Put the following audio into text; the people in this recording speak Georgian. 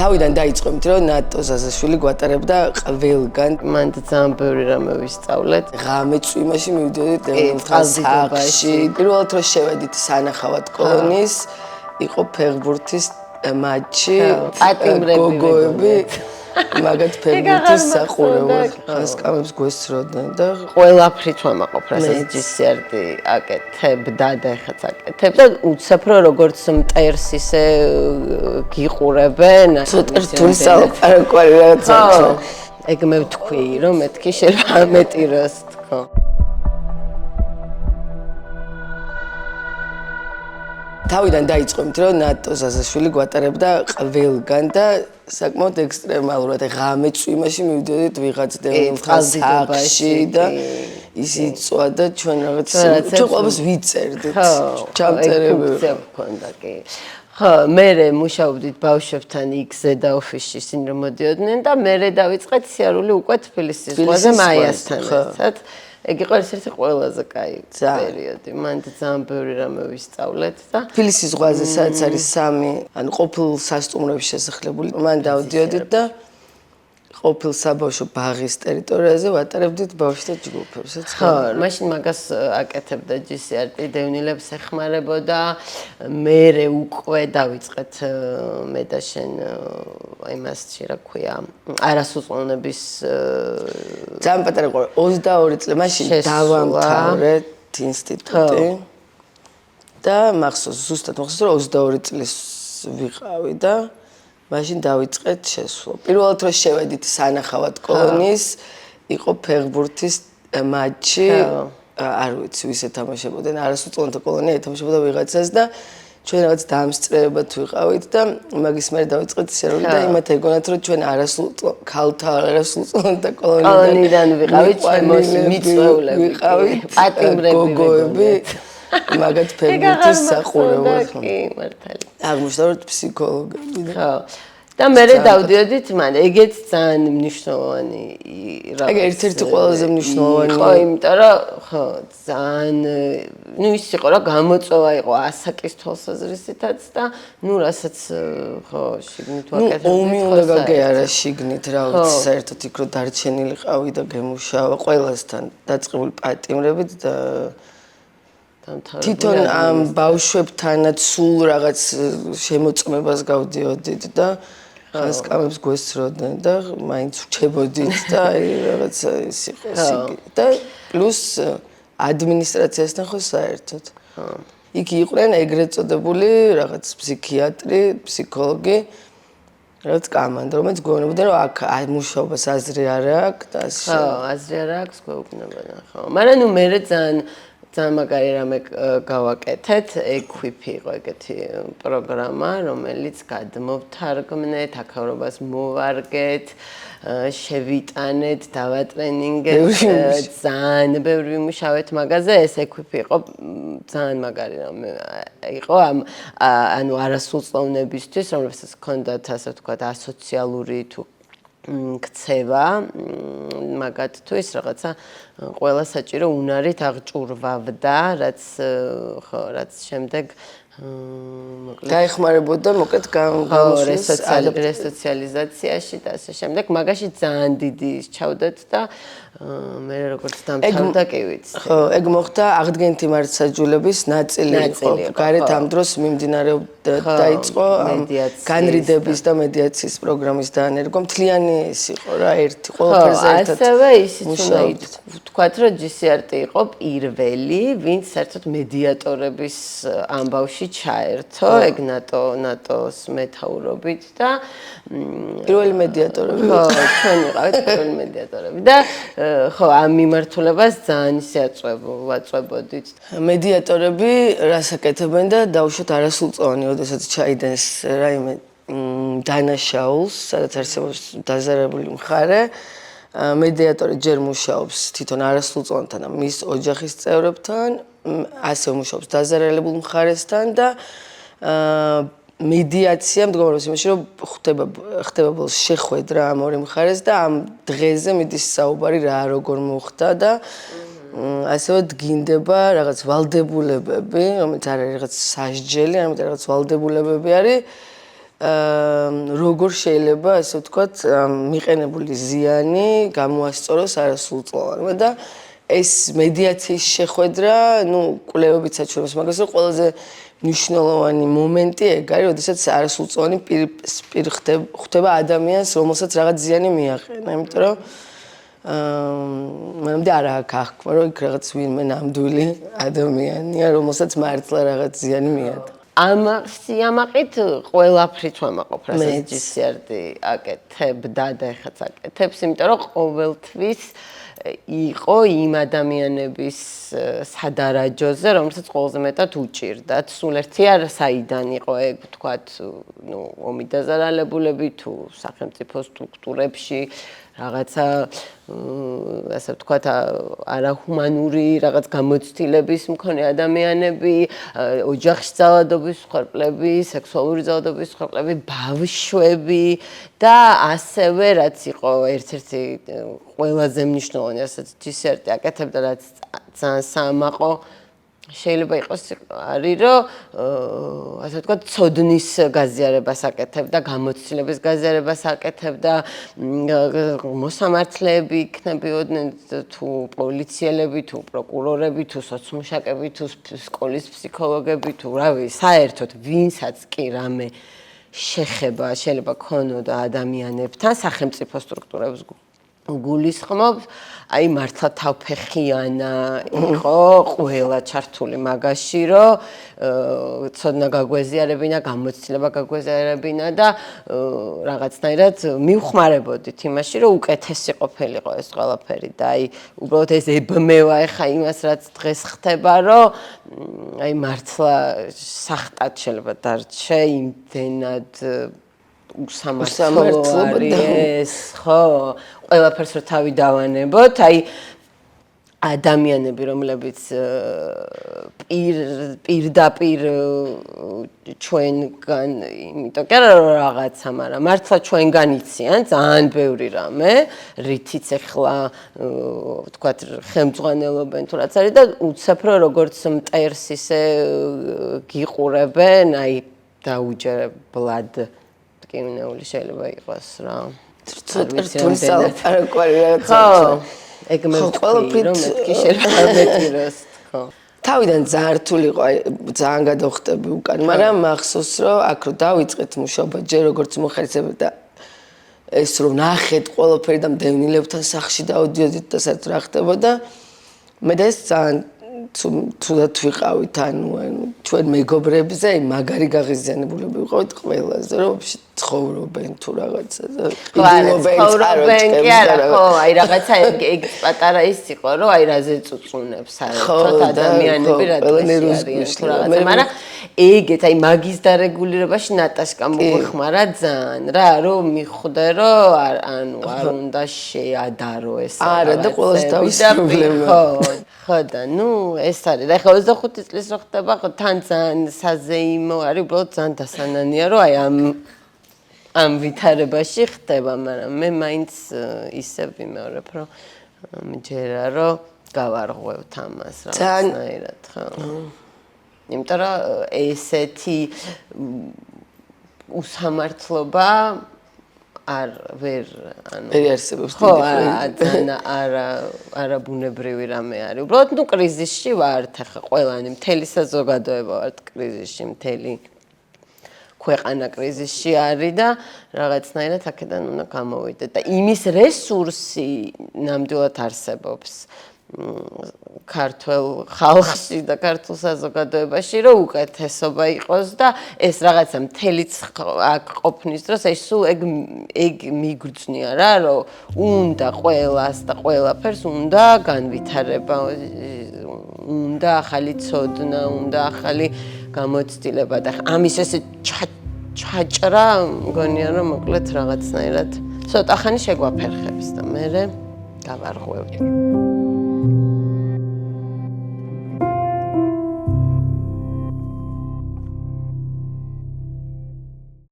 თავიდან დაიწყო იმით, რომ ნატო ზაზაშვილი გვატარებდა ყველგან. მან ძალიან ბევრი რამე ვისწავლეთ. ღამე წვიმაში მივიდოდით წყალდიდობაში. პირველად რომ შევედით სანახავად კოლონიის, იყო ფეხბურთის მატჩი, გოგოები. მაგათ ფეხბურთის საყურებლად ხასკამებს გვესწროდნენ და ყველაფრით ვამაყობ, რასაც ჯისერდი აკეთებდა და ეხაც აკეთებ და უცებ რომ როგორც მტერს ისე გიყურებენ, ცოტა რთული სალაპარაკო რაღაცა. ეგ მე ვთქვი, რომ მეთქი შეიძლება მეტი რას თქო. თავიდან დაიწყო იმით, რომ ნატო ზაზაშვილი გვატარებდა ყველგან და საკმაოდ ექსტრემალურად ღამე წვიმაში მივიდოდით ვიღაც დედოფალში და ის იწვა და ჩვენ რაღაც ჩვენ ყველას ვიწერდით ჩამწერები გქონდა კი ხო მე მუშაობდით ბავშვებთან იქ ზედა ოფისში ისინი რომ მოდიოდნენ და მე დავიწყეთ სიარული უკვე თბილისის ზღვაზე მაიასთან ერთად ეგ იყო ერთ-ერთი ყველაზე კაი პერიოდი. მან ძალიან ბევრი რამე ვისწავლეთ და თბილისის ზღვაზე სადაც არის 3 ანუ ყოფილ სასტუმროებში შესახლებული. მან დავდიოდით და ყოფილ საბავშვო ბაღის ტერიტორიაზე ვატარებდით ბავშვთა ჯგუფებსაც. ხო, მაშინ მაგას აკეთებდა GCRT დევნილებს ეხმარებოდა. მე უკვე დავიწყეთ მე და შენ იმას რა ქვია არასრულწლოვნების ძალიან პატარა იყო 22 წელი მაშინ დავამთავრეთ ინსტიტუტი და მახსოვს ზუსტად მახსოვს რომ 22 წლის ვიყავი და მაშინ დავიწყეთ შესვლა. პირველად რომ შევედით სანახავად კოლონიის, იყო ფეხბურთის მატჩი, არ ვიცი ვისე თამაშებოდნენ, არასრულწლოვანთა კოლონია ეთამაშებოდა ვიღაცას და ჩვენ რაღაც დამსწრებად ვიყავით და მაგის მერე დავიწყეთ სერვერი და იმათ ეგონათ რომ ჩვენ ქალთა არასრულწლოვანთა კოლონიიდან ვიყავით, მიწვეულები ვიყავით, პატიმრები გოგოები მაგათ ფეხბურთის საყურებლად. კი, მართალი. აღმოჩნდა რომ ფსიქოლოგები ხო. და მე დავდიოდით მან, ეგეც ძალიან მნიშვნელოვანი რა. ეგ ერთ-ერთი ყველაზე მნიშვნელოვანი. ხო, იმიტომ რომ ხო, ძალიან ნუ ის იყო რა გამოწვევა იყო ასაკის თვალსაზრისითაც და ნუ რასაც ხო, შიგნით ვაკეთებდით. ომი უნდა გაგეარა შიგნით რა ვიცი, საერთოდ იქ რო დარჩენილიყავი და გემუშავა ყველასთან დაწყებული პატიმრებით და თვითონ ამ ბავშვებთანაც სულ რაღაც შემოწმებას გავდიოდით და ხასკამებს გვესწროდნენ და მაინც ვჩებოდით და აი რაღაცა ის იყო და პლუს ადმინისტრაციასთან ხო საერთოდ. იქ იყვნენ ეგრეთ წოდებული რაღაც ფსიქიატრი, ფსიქოლოგი, რაღაც კამანდა, რომელიც გვეუბნებოდნენ რომ აქ მუშაობას აზრი არ აქვს და ასე. ხო, აზრი არ აქვს გვეუბნებოდნენ, ხო. მაგრამ ნუ მე ძალიან მაგარი რამე გავაკეთეთ, ექვიფი იყო ეგეთი პროგრამა, რომელიც გადმოვთარგმნეთ, აქაურობას მოვარგეთ, შევიტანეთ, დავატრენინგეთ, ძალიან ბევრი ვიმუშავეთ მაგაზე, ეს ექვიფი იყო ძალიან მაგარი რამე იყო ანუ არასრულწლოვნებისთვის, რომლებსაც ჰქონდათ ასე ვთქვათ ასოციალური თუ ქცევა მაგათთვის რაღაცა ყველა საჭირო უნარით აღჭურვავდა, რაც შემდეგ დაეხმარებოდა მოკლედ რესოციალიზაციაში და ასე შემდეგ. მაგაში ძალიან დიდი ჩავდეთ და მე როგორც დამთავრდა კი ვიცი. ხო, ეგ მოხდა აღდგენითი მართლმსაჯულების ნაწილი იყო. გარეთ ამ დროს მიმდინარეობდა დაიწყო განრიდების და მედიაციის პროგრამის დანერგვა. მთლიანი ის იყო რა, ერთი ყველაფერზე ერთად. ასევე ისიც უნდა ვთქვათ, რომ GCRT იყო პირველი, ვინც საერთოდ მედიატორების ამბავში ჩაერთო, ეგ ნატოს მეთაურობით და პირველი მედიატორები. ხო, ჩვენ ვიყავით პირველი მედიატორები და ხო, ამ მიმართულებას ძალიან ისე ვაწვებოდით. მედიატორები რას აკეთებენ და დაუშვათ არასრულწლოვანი, ოდესაც ჩაიდენს რაიმე დანაშაულს, სადაც არსებობს დაზარალებული მხარე, მედიატორი ჯერ მუშაობს თვითონ არასრულწლოვანთან და მის ოჯახის წევრებთან, ასევე მუშაობს დაზარალებულ მხარესთან და მედიაცია მდგომარეობს იმაში, რომ ხდება ბოლოს შეხვედრა ამ ორი მხარეს და ამ დღეზე მიდის საუბარი რა როგორ მოხდა და ასევე დგინდება რაღაც ვალდებულებები, რომელიც არ არის რაღაც სასჯელი, არამედ რაღაც ვალდებულებები არის როგორ შეიძლება ასე ვთქვათ მიყენებული ზიანი გამოასწოროს არასრულწლოვანმა და ეს მედიაციის შეხვედრა, კვლევებით საჩვენებს მაგას, რომ ყველაზე მნიშვნელოვანი მომენტი ეგ არის, როდესაც არასრულწლოვანი პირ ხვდება ადამიანს, რომელსაც რაღაც ზიანი მიაყენა, იმიტომ რომ მანამდე არ აქვს აღქმა, რომ იქ რაღაც ვინმე ნამდვილი ადამიანია, რომელსაც მართლა რაღაც ზიანი მიაყენა. ამ სიამაყით ყველაფრით ვამაყობ, რასაც ჯისიარდი აკეთებდა და ეხაც აკეთებს, იმიტომ რომ ყოველთვის იყო იმ ადამიანების სადარაჯოზე, რომელსაც ყველაზე მეტად უჭირდათ. სულ ერთი არ საიდან იყო ეგ, ვთქვათ, ომი დაზარალებულები თუ სახელმწიფო სტრუქტურებში რაღაცა ასე ვთქვათ, არაჰუმანური რაღაც გამოცდილების მქონე ადამიანები, ოჯახის ძალადობის მსხვერპლები, სექსუალური ძალადობის მსხვერპლები, ბავშვები და ასევე რაც იყო ერთ-ერთი ყველაზე მნიშვნელოვანი, რასაც ჯისერტი აკეთებდა, რაც ძალიან საამაყო შეიძლება იყოს არის, რომ ასე ვთქვათ, ცოდნის გაზიარებას აკეთებდა, გამოცდილების გაზიარებას აკეთებდა, მოსამართლეები იქნებოდნენ თუ პოლიციელები, თუ პროკურორები, თუ სოციმუშაკები, თუ სკოლის ფსიქოლოგები, თუ რავი, საერთოდ ვინცაც კი რამე შეხება შეიძლება ქონოდა ადამიანებთან, სახელმწიფო სტრუქტურებს გულისხმობს, აი მართლა თავფეხიანა იყო ყველა ჩართული მაგაში, რომ ცოდნა გაგვეზიარებინა, გამოცდილება გაგვეზიარებინა და რაღაცნაირად მივხმარებოდით იმაში, რომ უკეთესი ყოფილიყო ეს ყველაფერი და აი უბრალოდ ეს ებმევა ეხა იმას, რაც დღეს ხდება, რომ აი მართლა სახტად შეიძლება დარჩე იმდენად უსამართლოა ეს, ხო, ყველაფერს რო თავი დავანებოთ, აი ადამიანები, რომლებიც პირდაპირ ჩვენგან, იმიტომ კი არა რომ რაღაცა, მაგრამ მართლა ჩვენგან იციან ძალიან ბევრი რამე, რითიც ეხლა ვთქვათ, ხელმძღვანელობენ თუ რაც არის და უცებ რომ როგორც მტერს ისე გიყურებენ, აი დაუჯერებლად კინეული შეიძლება იყოს რა. ეგ მე ვთქვი, რომ მეთქი შეიძლება მეტიროს, ხო. თავიდან ძალიან რთული იყო, ძალიან გადავხტები უკან, მაგრამ მახსოვს, რომ აქ რო დავიწყეთ მუშაობა, ჯერ როგორც მოხერხებდა და ეს რომ ნახეთ ყველაფერი და მდევნილებთან სახლში დავდიოდით და საერთოდ რა ხდებოდა, მე და ეს ძალიან თუდად ვიყავით, ჩვენ მეგობრებზე, მაგარი გაღიზიანებულები ვიყავით ყველაზე, რომ ცხოვრობენ თუ რაღაცა და ცხოვრობენ კი არა, ხო, აი რაღაცა ეგ პატარა ის იყო, რომ აი რაზე წუწუნებს საერთოდ ადამიანები რა დღეს თუ რაღაცა, მაგრამ ეგეთ აი მაგის დარეგულირებაში ნატაშკამ მოხმარა ძალიან რა, რომ მიხვდე, რომ ანუ არ უნდა შეადარო ეს არა და ყველას თავის პრობლემა. ხო და ეს არის და ახლა 25 წლის რო ხდება, ხო თან ძალიან საზეიმო არის, უბრალოდ ძალიან დასანანია, რომ აი ამ ვითარებაში ხდება, მაგრამ მე მაინც ისე ვიმეორებ, რომ მჯერა რომ გავარღვევთ ამას რაღაცნაირად, ხო. იმიტომ რომ ესეთი უსამართლობა ვერ არსებობს ხო, არაბუნებრივი რამე არის. უბრალოდ კრიზისში ვართ ახლა ყველანი, მთელი საზოგადოება ვართ კრიზისში, მთელი ქვეყანა კრიზისში არის და რაღაცნაირად აქედან უნდა გამოვიდეთ და იმის რესურსი ნამდვილად არსებობს ქართულ ხალხში და ქართულ საზოგადოებაში, რომ უკეთესობა იყოს და ეს რაღაცა მთელიც აქ ყოფნის დროს ეს სულ ეგ მიგრძნია რა, რომ უნდა ყველას და ყველაფერს უნდა განვითარება, უნდა ახალი ცოდნა, უნდა ახალი გამოცდილება და ამის ესე ჩაჭრა მგონია რომ მოკლედ რაღაცნაირად ცოტა ხანი შეგვაფერხებს და მე გავარღვევთ.